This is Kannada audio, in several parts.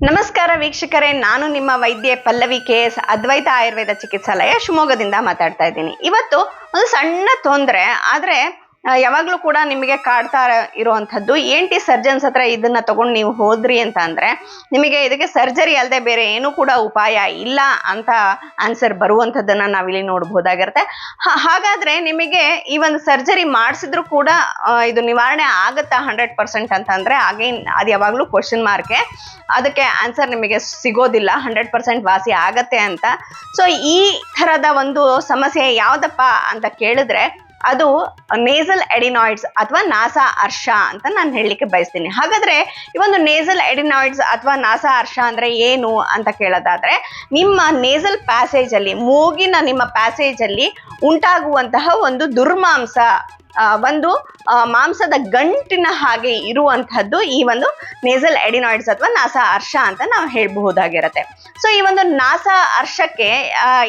ನಮಸ್ಕಾರ ವೀಕ್ಷಕರೇ, ನಾನು ನಿಮ್ಮ ವೈದ್ಯೆ ಪಲ್ಲವಿ KS ಅದ್ವೈತ ಆಯುರ್ವೇದ ಚಿಕಿತ್ಸಾಲಯ ಶಿವಮೊಗ್ಗದಿಂದ ಮಾತಾಡ್ತಾ ಇದ್ದೀನಿ. ಇವತ್ತು ಒಂದು ಸಣ್ಣ ತೊಂದರೆ ಆದ್ರೆ ಯಾವಾಗ್ಲೂ ಕೂಡ ನಿಮಗೆ ಕಾಡ್ತಾ ಇರುವಂತದ್ದು ENT ಸರ್ಜನ್ಸ್ ಹತ್ರ ಇದನ್ನ ತಗೊಂಡು ನೀವು ಹೋದ್ರಿ ಅಂತ ಅಂದ್ರೆ ನಿಮಗೆ ಇದಕ್ಕೆ ಸರ್ಜರಿ ಅಲ್ಲದೆ ಬೇರೆ ಏನು ಕೂಡ ಉಪಾಯ ಇಲ್ಲ ಅಂತ ಆನ್ಸರ್ ಬರುವಂತದ್ದನ್ನ ನಾವಿಲ್ಲಿ ನೋಡಬಹುದಾಗಿರುತ್ತೆ. ಹಾಗಾದ್ರೆ ನಿಮಗೆ ಈ ಒಂದು ಸರ್ಜರಿ ಮಾಡಿಸಿದ್ರು ಕೂಡ ಇದು ನಿವಾರಣೆ ಆಗತ್ತಾ 100% ಅಂತ ಅಂದ್ರೆ ಅಗೇನ್ ಅದು ಯಾವಾಗ್ಲೂ ಕ್ವಶನ್ ಮಾರ್ಕೆ. ಅದಕ್ಕೆ ಆನ್ಸರ್ ನಿಮಗೆ ಸಿಗೋದಿಲ್ಲ 100% ವಾಸಿ ಆಗತ್ತೆ ಅಂತ. ಸೊ ಈ ತರದ ಒಂದು ಸಮಸ್ಯೆ ಯಾವ್ದಪ್ಪ ಅಂತ ಕೇಳಿದ್ರೆ ಅದು ನೇಸಲ್ ಎಡಿನಾಯ್ಡ್ಸ್ ಅಥವಾ ನಾಸಾ ಅರ್ಷ ಅಂತ ನಾನು ಹೇಳಲಿಕ್ಕೆ ಬಯಸ್ತೀನಿ. ಹಾಗಾದ್ರೆ ಈ ಒಂದು ನೇಸಲ್ ಎಡಿನಾಯ್ಡ್ಸ್ ಅಥವಾ ನಾಸಾ ಅರ್ಷ ಅಂದ್ರೆ ಏನು ಅಂತ ಕೇಳೋದಾದ್ರೆ, ನಿಮ್ಮ ನೇಸಲ್ ಪ್ಯಾಸೇಜ್ ಅಲ್ಲಿ, ಮೂಗಿನ ನಿಮ್ಮ ಪ್ಯಾಸೇಜ್ ಅಲ್ಲಿ ಉಂಟಾಗುವಂತಹ ಒಂದು ದುರ್ಮಾಂಸ, ಒಂದು ಮಾಂಸದ ಗಂಟಿನ ಹಾಗೆ ಇರುವಂತಹದ್ದು ಈ ಒಂದು ನೇಸಲ್ ಎಡಿನಾಯ್ಡ್ಸ್ ಅಥವಾ ನಾಸಾ ಅರ್ಷ ಅಂತ ನಾವು ಹೇಳ್ಬಹುದಾಗಿರತ್ತೆ. ಸೊ ಈ ಒಂದು ನಾಸಾ ಅರ್ಷಕ್ಕೆ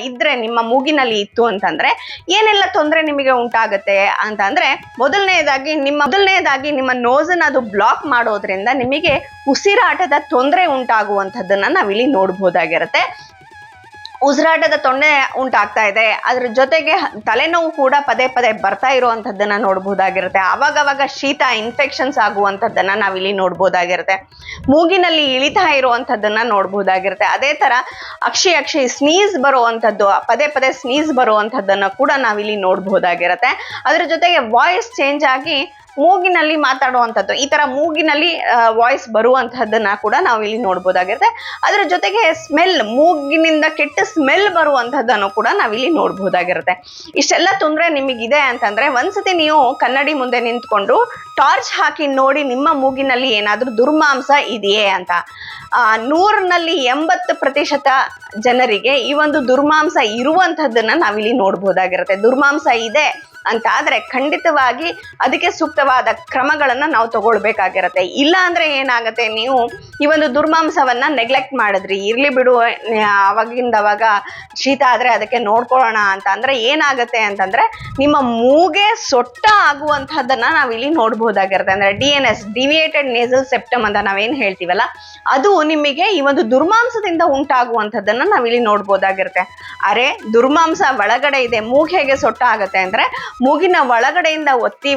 ಇದ್ರೆ ನಿಮ್ಮ ಮೂಗಿನಲ್ಲಿ ಇತ್ತು ಅಂತಂದ್ರೆ ಏನೆಲ್ಲ ತೊಂದರೆ ನಿಮಗೆ ಉಂಟಾಗುತ್ತೆ ಅಂತ ಅಂದ್ರೆ, ಮೊದಲನೇದಾಗಿ ನಿಮ್ಮ ನೋಸನ್ನ ಅದು ಬ್ಲಾಕ್ ಮಾಡೋದ್ರಿಂದ ನಿಮಗೆ ಉಸಿರಾಟದ ತೊಂದರೆ ಉಂಟಾಗುವಂಥದ್ದನ್ನ ನಾವಿಲ್ಲಿ ನೋಡ್ಬೋದಾಗಿರತ್ತೆ. ಉಸಿರಾಟದ ತೊಂದರೆ ಉಂಟಾಗ್ತಾ ಇದೆ, ಅದ್ರ ಜೊತೆಗೆ ತಲೆನೋವು ಕೂಡ ಪದೇ ಪದೇ ಬರ್ತಾ ಇರುವಂತದ್ದನ್ನ ನೋಡ್ಬೋದಾಗಿರುತ್ತೆ. ಅವಾಗವಾಗ ಶೀತ, ಇನ್ಫೆಕ್ಷನ್ಸ್ ಆಗುವಂಥದ್ದನ್ನ ನಾವಿಲ್ಲಿ ನೋಡ್ಬೋದಾಗಿರುತ್ತೆ. ಮೂಗಿನಲ್ಲಿ ಇಳಿತಾ ಇರುವಂಥದ್ದನ್ನ ನೋಡ್ಬೋದಾಗಿರುತ್ತೆ. ಅದೇ ತರ ಅಕ್ಷಿ ಸ್ನೀಸ್ ಬರುವಂಥದ್ದು, ಪದೇ ಪದೇ ಸ್ನೀಸ್ ಬರುವಂಥದ್ದನ್ನ ಕೂಡ ನಾವಿಲ್ಲಿ ನೋಡ್ಬೋದಾಗಿರುತ್ತೆ. ಅದ್ರ ಜೊತೆಗೆ ವಾಯ್ಸ್ ಚೇಂಜ್ ಆಗಿ ಮೂಗಿನಲ್ಲಿ ಮಾತಾಡುವಂಥದ್ದು, ಈ ತರ ಮೂಗಿನಲ್ಲಿ ವಾಯ್ಸ್ ಬರುವಂತಹದ್ದನ್ನ ಕೂಡ ನಾವು ಇಲ್ಲಿ ನೋಡ್ಬೋದಾಗಿರುತ್ತೆ. ಅದರ ಜೊತೆಗೆ ಸ್ಮೆಲ್, ಮೂಗಿನಿಂದ ಕೆಟ್ಟ ಸ್ಮೆಲ್ ಬರುವಂತಹದ್ದನ್ನು ಕೂಡ ನಾವಿಲ್ಲಿ ನೋಡ್ಬೋದಾಗಿರುತ್ತೆ. ಇಷ್ಟೆಲ್ಲ ತೊಂದರೆ ನಿಮಗಿದೆ ಅಂತಂದ್ರೆ ಒಂದ್ಸತಿ ನೀವು ಕನ್ನಡಿ ಮುಂದೆ ನಿಂತ್ಕೊಂಡು ಟಾರ್ಚ್ ಹಾಕಿ ನೋಡಿ ನಿಮ್ಮ ಮೂಗಿನಲ್ಲಿ ಏನಾದ್ರೂ ದುರ್ಮಾಂಸ ಇದೆಯೇ ಅಂತ. 100ರಲ್ಲಿ 80% ಜನರಿಗೆ ಈ ಒಂದು ದುರ್ಮಾಂಸ ಇರುವಂತಹದ್ದನ್ನ ನಾವಿಲ್ಲಿ ನೋಡ್ಬೋದಾಗಿರುತ್ತೆ. ದುರ್ಮಾಂಸ ಇದೆ ಅಂತ ಆದ್ರೆ ಖಂಡಿತವಾಗಿ ಅದಕ್ಕೆ ಸೂಕ್ತವಾದ ಕ್ರಮಗಳನ್ನ ನಾವು ತಗೊಳ್ಬೇಕಾಗಿರತ್ತೆ. ಇಲ್ಲ ಅಂದ್ರೆ ಏನಾಗತ್ತೆ, ನೀವು ಈ ಒಂದು ದುರ್ಮಾಂಸವನ್ನ ನೆಗ್ಲೆಕ್ಟ್ ಮಾಡಿದ್ರಿ, ಇರ್ಲಿ ಬಿಡು ಅವಾಗ ಶೀತ ಆದ್ರೆ ಅದಕ್ಕೆ ನೋಡ್ಕೊಳ್ಳೋಣ ಅಂತ ಅಂದ್ರೆ ಏನಾಗತ್ತೆ ಅಂತಂದ್ರೆ ನಿಮ್ಮ ಮೂಗೆ ಸೊಟ್ಟ ಆಗುವಂತಹದ್ದನ್ನ ನಾವಿಲ್ಲಿ ನೋಡ್ಬೋದಾಗಿರುತ್ತೆ. ಅಂದ್ರೆ DNS, ಡಿವಿಯೇಟೆಡ್ ನೇಸಲ್ ಸೆಪ್ಟಮ್ ಅಂತ ನಾವೇನ್ ಹೇಳ್ತೀವಲ್ಲ, ಅದು ನಿಮಗೆ ಈ ಒಂದು ದುರ್ಮಾಂಸದಿಂದ ಉಂಟಾಗುವಂಥದ್ದನ್ನ ನಾವಿಲ್ಲಿ ನೋಡ್ಬೋದಾಗಿರುತ್ತೆ. ಅರೆ ದುರ್ಮಾಂಸ ಒಳಗಡೆ ಇದೆ, ಮೂಗ್ ಹೇಗೆ ಸೊಟ್ಟ ಆಗತ್ತೆ ಅಂದ್ರೆ ಮೂಗಿನ ಒಳಗಡೆಯಿಂದ ಒತ್ತಿ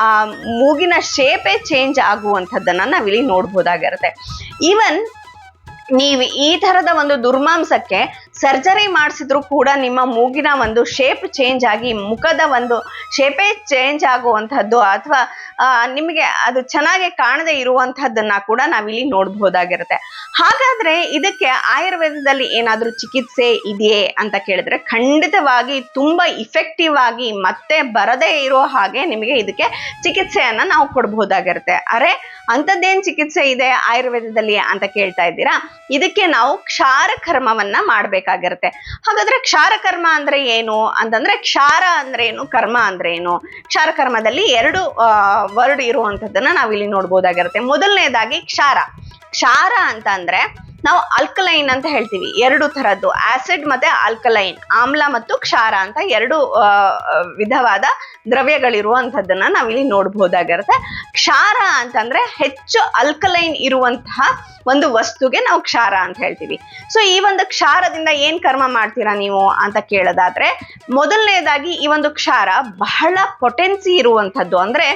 ಆ ಮೂಗಿನ ಶೇಪೇ ಚೇಂಜ್ ಆಗುವಂಥದ್ದನ್ನ ನಾವಿಲ್ಲಿ ನೋಡ್ಬೋದಾಗಿರುತ್ತೆ. ಈವನ್ ನೀವು ಈ ತರದ ಒಂದು ದುರ್ಮಾಂಸಕ್ಕೆ ಸರ್ಜರಿ ಮಾಡಿಸಿದ್ರು ಕೂಡ ನಿಮ್ಮ ಮೂಗಿನ ಒಂದು ಶೇಪ್ ಚೇಂಜ್ ಆಗಿ ಮುಖದ ಒಂದು ಶೇಪೇ ಚೇಂಜ್ ಆಗುವಂಥದ್ದು ಅಥವಾ ನಿಮಗೆ ಅದು ಚೆನ್ನಾಗಿ ಕಾಣದೇ ಇರುವಂತಹದ್ದನ್ನ ಕೂಡ ನಾವಿಲ್ಲಿ ನೋಡ್ಬೋದಾಗಿರುತ್ತೆ. ಹಾಗಾದ್ರೆ ಇದಕ್ಕೆ ಆಯುರ್ವೇದದಲ್ಲಿ ಏನಾದ್ರೂ ಚಿಕಿತ್ಸೆ ಇದೆಯೇ ಅಂತ ಕೇಳಿದ್ರೆ ಖಂಡಿತವಾಗಿ ತುಂಬಾ ಇಫೆಕ್ಟಿವ್ ಆಗಿ ಮತ್ತೆ ಬರದೇ ಇರೋ ಹಾಗೆ ನಿಮಗೆ ಇದಕ್ಕೆ ಚಿಕಿತ್ಸೆಯನ್ನ ನಾವು ಕೊಡ್ಬೋದಾಗಿರುತ್ತೆ. ಅರೆ ಅಂಥದ್ದೇನ್ ಚಿಕಿತ್ಸೆ ಇದೆ ಆಯುರ್ವೇದದಲ್ಲಿ ಅಂತ ಕೇಳ್ತಾ ಇದ್ದೀರಾ? ಇದಕ್ಕೆ ನಾವು ಕ್ಷಾರ ಕರ್ಮವನ್ನ ಮಾಡ್ಬೇಕಾಗಿರುತ್ತೆ. ಹಾಗಾದ್ರೆ ಕ್ಷಾರ ಕರ್ಮ ಅಂದ್ರೆ ಏನು ಅಂತಂದ್ರೆ, ಕ್ಷಾರ ಅಂದ್ರೆ ಏನು, ಕರ್ಮ ಅಂದ್ರೆ ಏನು? ಕ್ಷಾರ ಕರ್ಮದಲ್ಲಿ 2 ವರ್ಡ್ ಇರುವಂತದ್ದನ್ನ ನಾವಿಲ್ಲಿ ನೋಡ್ಬೋದಾಗಿರುತ್ತೆ. ಮೊದಲನೇದಾಗಿ ಕ್ಷಾರ ಅಂತ ಅಂದ್ರೆ ನಾವು ಆಲ್ಕಲೈನ್ ಅಂತ ಹೇಳ್ತೀವಿ. 2 ತರದ್ದು, ಆಸಿಡ್ ಮತ್ತೆ ಆಲ್ಕಲೈನ್, ಆಮ್ಲ ಮತ್ತು ಕ್ಷಾರ ಅಂತ 2 ವಿಧವಾದ ದ್ರವ್ಯಗಳಿರುವಂತದ್ದನ್ನ ನಾವಿಲ್ಲಿ ನೋಡ್ಬೋದಾಗಿರುತ್ತೆ. ಕ್ಷಾರ ಅಂತಂದ್ರೆ ಹೆಚ್ಚು ಆಲ್ಕಲೈನ್ ಇರುವಂತಹ ಒಂದು ವಸ್ತುಗೆ ನಾವು ಕ್ಷಾರ ಅಂತ ಹೇಳ್ತೀವಿ. ಸೊ ಈ ಒಂದು ಕ್ಷಾರದಿಂದ ಏನ್ ಕರ್ಮ ಮಾಡ್ತೀರಾ ನೀವು ಅಂತ ಕೇಳೋದಾದ್ರೆ, ಮೊದಲನೇದಾಗಿ ಈ ಒಂದು ಕ್ಷಾರ ಬಹಳ ಪೊಟೆನ್ಸಿ ಇರುವಂತದ್ದು. ಅಂದ್ರೆ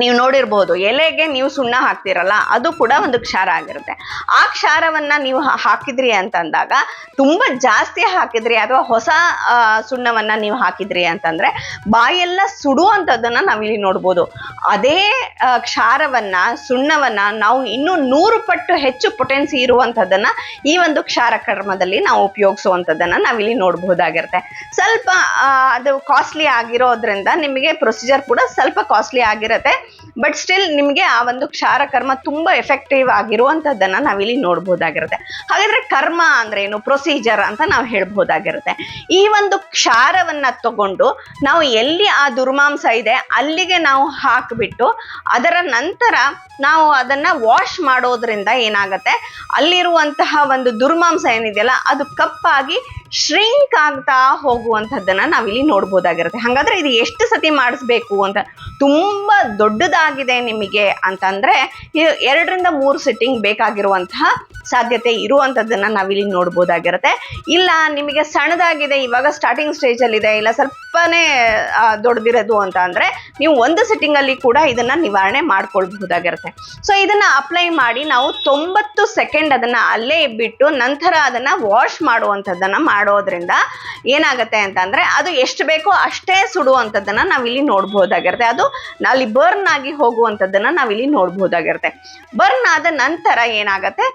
ನೀವು ನೋಡಿರ್ಬೋದು, ಎಲೆಗೆ ನೀವು ಸುಣ್ಣ ಹಾಕ್ತಿರಲ್ಲ, ಅದು ಕೂಡ ಒಂದು ಕ್ಷಾರ ಆಗಿರುತ್ತೆ. ಆ ಕ್ಷಾರವನ್ನ ನೀವು ಹಾಕಿದ್ರಿ ಅಂತಂದಾಗ, ತುಂಬಾ ಜಾಸ್ತಿ ಹಾಕಿದ್ರಿ ಅಥವಾ ಹೊಸ ಸುಣ್ಣವನ್ನ ನೀವು ಹಾಕಿದ್ರಿ ಅಂತಂದ್ರೆ ಬಾಯೆಲ್ಲ ಸುಡುವಂಥದ್ದನ್ನ ನಾವಿಲ್ಲಿ ನೋಡ್ಬೋದು. ಅದೇ ಕ್ಷಾರವನ್ನ, ಸುಣ್ಣವನ್ನ ನಾವು ಇನ್ನೂ 100 ಪಟ್ಟು ಹೆಚ್ಚು ಪೊಟೆನ್ಸಿ ಇರುವಂಥದ್ದನ್ನ ಈ ಒಂದು ಕ್ಷಾರ ಕರ್ಮದಲ್ಲಿ ನಾವು ಉಪಯೋಗಿಸುವಂಥದ್ದನ್ನ ನಾವಿಲ್ಲಿ ನೋಡ್ಬೋದಾಗಿರುತ್ತೆ. ಸ್ವಲ್ಪ ಅದು ಕಾಸ್ಟ್ಲಿ ಆಗಿರೋದ್ರಿಂದ ನಿಮಗೆ ಪ್ರೊಸೀಜರ್ ಕೂಡ ಸ್ವಲ್ಪ ಕಾಸ್ಟ್ಲಿ ಆಗಿರುತ್ತೆ. ಬಟ್ ಸ್ಟಿಲ್ ನಿಮ್ಗೆ ಆ ಒಂದು ಕ್ಷಾರ ಕರ್ಮ ತುಂಬಾ ಎಫೆಕ್ಟಿವ್ ಆಗಿರುವಂತದ್ದನ್ನ ನಾವಿಲ್ಲಿ ನೋಡ್ಬೋದಾಗಿರುತ್ತೆ. ಹಾಗಾದ್ರೆ ಕರ್ಮ ಅಂದ್ರೆ ಏನು, ಪ್ರೊಸೀಜರ್ ಅಂತ ನಾವು ಹೇಳ್ಬೋದಾಗಿರುತ್ತೆ. ಈ ಒಂದು ಕ್ಷಾರವನ್ನ ತಗೊಂಡು ನಾವು ಎಲ್ಲಿ ಆ ದುರ್ಮಾಂಸ ಇದೆ ಅಲ್ಲಿಗೆ ನಾವು ಹಾಕ್ಬಿಟ್ಟು ಅದರ ನಂತರ ನಾವು ಅದನ್ನ ವಾಶ್ ಮಾಡೋದ್ರಿಂದ ಏನಾಗತ್ತೆ, ಅಲ್ಲಿರುವಂತಹ ಒಂದು ದುರ್ಮಾಂಸ ಏನಿದೆಯಲ್ಲ ಅದು ಕಪ್ಪಾಗಿ ಶ್ರಿಂಕ್ ಆಗ್ತಾ ಹೋಗುವಂಥದ್ದನ್ನ ನಾವಿಲ್ಲಿ ನೋಡ್ಬೋದಾಗಿರುತ್ತೆ. ಹಾಗಾದ್ರೆ ಇದು ಎಷ್ಟು ಸತಿ ಮಾಡಿಸ್ಬೇಕು ಅಂತ, ತುಂಬಾ ದೊಡ್ಡದಾಗಿದೆ ನಿಮಗೆ ಅಂತಂದ್ರೆ 2-3 ಸಿಟ್ಟಿಂಗ್ ಬೇಕಾಗಿರುವಂತಹ ಸಾಧ್ಯತೆ ಇರುವಂತದ್ದನ್ನ ನಾವಿಲ್ಲಿ ನೋಡ್ಬೋದಾಗಿರುತ್ತೆ. ಇಲ್ಲ ನಿಮಗೆ ಸಣ್ಣದಾಗಿದೆ, ಇವಾಗ ಸ್ಟಾರ್ಟಿಂಗ್ ಸ್ಟೇಜ್ ಅಲ್ಲಿ ಇದೆ, ಇಲ್ಲ ಸ್ವಲ್ಪನೇ ದೊಡ್ಡದಿರೋದು ಅಂತ ಅಂದ್ರೆ ನೀವು 1 ಸಿಟ್ಟಿಂಗ್ ಅಲ್ಲಿ ಕೂಡ ಇದನ್ನ ನಿವಾರಣೆ ಮಾಡ್ಕೊಳ್ಬಹುದಾಗಿರುತ್ತೆ. ಸೊ ಇದನ್ನ ಅಪ್ಲೈ ಮಾಡಿ ನಾವು 90 ಸೆಕೆಂಡ್ ಅದನ್ನ ಅಲ್ಲೇ ಬಿಟ್ಟು ನಂತರ ಅದನ್ನ ವಾಶ್ ಮಾಡುವಂಥದ್ದನ್ನ ಮಾಡೋದ್ರಿಂದ ಏನಾಗುತ್ತೆ ಅಂತಂದ್ರೆ ಅದು ಎಷ್ಟು ಬೇಕೋ ಅಷ್ಟೇ ಸುಡುವಂಥದ್ದನ್ನ ನಾವಿಲ್ಲಿ ನೋಡ್ಬೋದಾಗಿರುತ್ತೆ. ಅದು ಅಲ್ಲಿ ಬರ್ನ್ ಆಗಿ ಹೋಗುವಂಥದ್ದನ್ನ ನಾವಿಲ್ಲಿ ನೋಡ್ಬೋದಾಗಿರುತ್ತೆ. ಬರ್ನ್ ಆದ ನಂತರ ಏನಾಗುತ್ತೆ,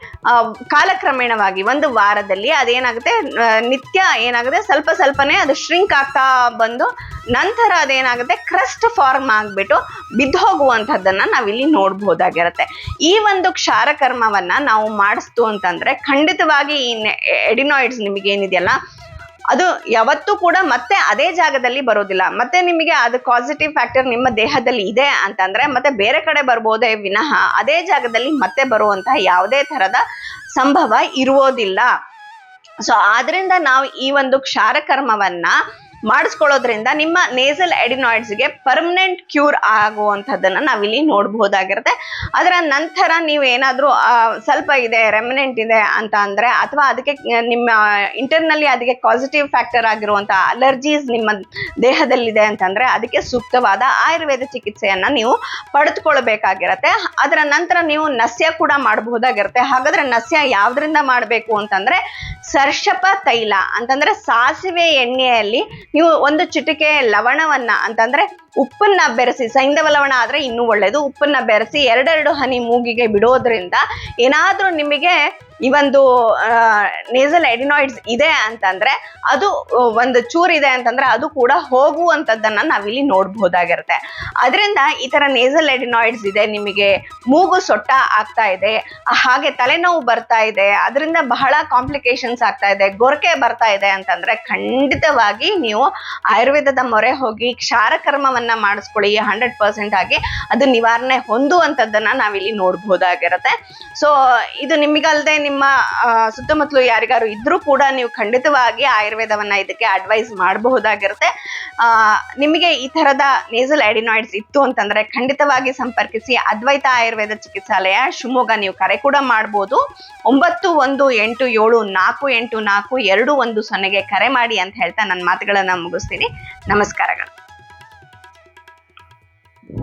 ಕಾಲಕ್ರಮೇಣವಾಗಿ 1 ವಾರದಲ್ಲಿ ಅದೇನಾಗುತ್ತೆ, ನಿತ್ಯ ಏನಾಗುತ್ತೆ ಸ್ವಲ್ಪ ಸ್ವಲ್ಪನೇ ಅದು ಶ್ರಿಂಕ್ ಆಗ್ತಾ ಬಂದು ನಂತರ ಅದೇನಾಗುತ್ತೆ ಕ್ರಸ್ಟ್ ಫಾರ್ಮ್ ಆಗ್ಬಿಟ್ಟು ಬಿದ್ದು ಹೋಗುವಂಥದ್ದನ್ನ ನಾವಿಲ್ಲಿ ನೋಡ್ಬೋದಾಗಿರುತ್ತೆ. ಈ ಒಂದು ಕ್ಷಾರಕರ್ಮವನ್ನ ನಾವು ಮಾಡಿಸ್ತು ಅಂತಂದ್ರೆ ಖಂಡಿತವಾಗಿ ಈ ಎಡಿನಾಯ್ಡ್ಸ್ ನಿಮಗೆ ಏನಿದೆಯಲ್ಲ ಅದು ಯಾವತ್ತೂ ಕೂಡ ಮತ್ತೆ ಅದೇ ಜಾಗದಲ್ಲಿ ಬರೋದಿಲ್ಲ. ಮತ್ತೆ ನಿಮಗೆ ಅದು ಪಾಸಿಟಿವ್ ಫ್ಯಾಕ್ಟರ್ ನಿಮ್ಮ ದೇಹದಲ್ಲಿ ಇದೆ ಅಂತಂದ್ರೆ ಮತ್ತೆ ಬೇರೆ ಕಡೆ ಬರ್ಬೋದೇ ವಿನಃ ಅದೇ ಜಾಗದಲ್ಲಿ ಮತ್ತೆ ಬರುವಂತಹ ಯಾವುದೇ ತರದ ಸಂಭವ ಇರುವುದಿಲ್ಲ. ಸೊ ಆದ್ರಿಂದ ನಾವು ಈ ಒಂದು ಕ್ಷಾರಕರ್ಮವನ್ನ ಮಾಡಿಸ್ಕೊಳ್ಳೋದ್ರಿಂದ ನಿಮ್ಮ ನೇಸಲ್ ಎಡಿನಾಯ್ಡ್ಸ್ಗೆ ಪರ್ಮನೆಂಟ್ ಕ್ಯೂರ್ ಆಗುವಂಥದ್ದನ್ನ ನಾವಿಲ್ಲಿ ನೋಡ್ಬೋದಾಗಿರುತ್ತೆ. ಅದರ ನಂತರ ನೀವು ಏನಾದರೂ ಸ್ವಲ್ಪ ಇದೆ, ರೆಮಿನೆಂಟ್ ಇದೆ ಅಂತ ಅಂದ್ರೆ, ಅಥವಾ ಅದಕ್ಕೆ ನಿಮ್ಮ ಇಂಟರ್ನಲ್ಲಿ ಅದಕ್ಕೆ ಪಾಸಿಟಿವ್ ಫ್ಯಾಕ್ಟರ್ ಆಗಿರುವಂಥ ಅಲರ್ಜೀಸ್ ನಿಮ್ಮ ದೇಹದಲ್ಲಿದೆ ಅಂತಂದ್ರೆ ಅದಕ್ಕೆ ಸೂಕ್ತವಾದ ಆಯುರ್ವೇದ ಚಿಕಿತ್ಸೆಯನ್ನ ನೀವು ಪಡೆದುಕೊಳ್ಬೇಕಾಗಿರತ್ತೆ. ಅದರ ನಂತರ ನೀವು ನಸ್ಯ ಕೂಡ ಮಾಡಬಹುದಾಗಿರುತ್ತೆ. ಹಾಗಾದ್ರೆ ನಸ್ಯ ಯಾವ್ದ್ರಿಂದ ಮಾಡಬೇಕು ಅಂತಂದ್ರೆ ಸರ್ಷಪ ತೈಲ ಅಂತಂದ್ರೆ ಸಾಸಿವೆ ಎಣ್ಣೆಯಲ್ಲಿ ನೀವು 1 ಚಿಟಿಕೆ ಲವಣವನ್ನ ಅಂತಂದ್ರೆ ಉಪ್ಪನ್ನ ಬೆರೆಸಿ, ಸೈಂಧವ ಲವಣ ಆದ್ರೆ ಇನ್ನೂ ಒಳ್ಳೇದು, ಉಪ್ಪನ್ನ ಬೆರೆಸಿ 2 ಹನಿ ಮೂಗಿಗೆ ಬಿಡೋದ್ರಿಂದ ಏನಾದ್ರೂ ನಿಮಗೆ ಈ ಒಂದು ನೇಸಲ್ ಎಡಿನಾಯ್ಡ್ಸ್ ಇದೆ ಅಂತಂದ್ರೆ ಅದು 1 ಚೂರ್ ಇದೆ ಅಂತಂದ್ರೆ ಅದು ಕೂಡ ಹೋಗುವಂಥದ್ದನ್ನ ನಾವಿಲ್ಲಿ ನೋಡ್ಬೋದಾಗಿರುತ್ತೆ. ಅದರಿಂದ ಈ ತರ ನೇಸಲ್ ಎಡಿನಾಯ್ಡ್ಸ್ ಇದೆ, ನಿಮಗೆ ಮೂಗು ಸೊಟ್ಟ ಆಗ್ತಾ ಇದೆ, ಹಾಗೆ ತಲೆನೋವು ಬರ್ತಾ ಇದೆ, ಅದರಿಂದ ಬಹಳ ಕಾಂಪ್ಲಿಕೇಶನ್ಸ್ ಆಗ್ತಾ ಇದೆ, ಗೊರಕೆ ಬರ್ತಾ ಇದೆ ಅಂತಂದ್ರೆ ಖಂಡಿತವಾಗಿ ನೀವು ಆಯುರ್ವೇದದ ಮೊರೆ ಹೋಗಿ ಕ್ಷಾರಕರ್ಮವನ್ನ ಮಾಡಿಸ್ಕೊಳ್ಳಿ. 100% ಆಗಿ ಅದು ನಿವಾರಣೆ ಹೊಂದುವಂಥದ್ದನ್ನ ನಾವಿಲ್ಲಿ ನೋಡ್ಬೋದಾಗಿರುತ್ತೆ. ಸೊ ಇದು ನಿಮಗಲ್ದೆ ನಿಮ್ಮ ಸುತ್ತಮುತ್ತಲು ಯಾರಿಗಾರು ಇದ್ರೂ ಕೂಡ ನೀವು ಖಂಡಿತವಾಗಿ ಆಯುರ್ವೇದವನ್ನ ಇದಕ್ಕೆ ಅಡ್ವೈಸ್ ಮಾಡಬಹುದಾಗಿರುತ್ತೆ. ನಿಮಗೆ ಈ ತರದ ನೇಸಲ್ ಎಡಿನಾಯ್ಡ್ಸ್ ಇತ್ತು ಅಂತಂದ್ರೆ ಖಂಡಿತವಾಗಿ ಸಂಪರ್ಕಿಸಿ ಅದ್ವೈತ ಆಯುರ್ವೇದ ಚಿಕಿತ್ಸಾಲಯ ಶಿವಮೊಗ್ಗ. ನೀವು ಕರೆ ಕೂಡ ಮಾಡ್ಬೋದು. 9187484210 ಕರೆ ಮಾಡಿ ಅಂತ ಹೇಳ್ತಾ ನನ್ನ ಮಾತುಗಳನ್ನ ಮುಗಿಸ್ತೀನಿ. ನಮಸ್ಕಾರಗಳು.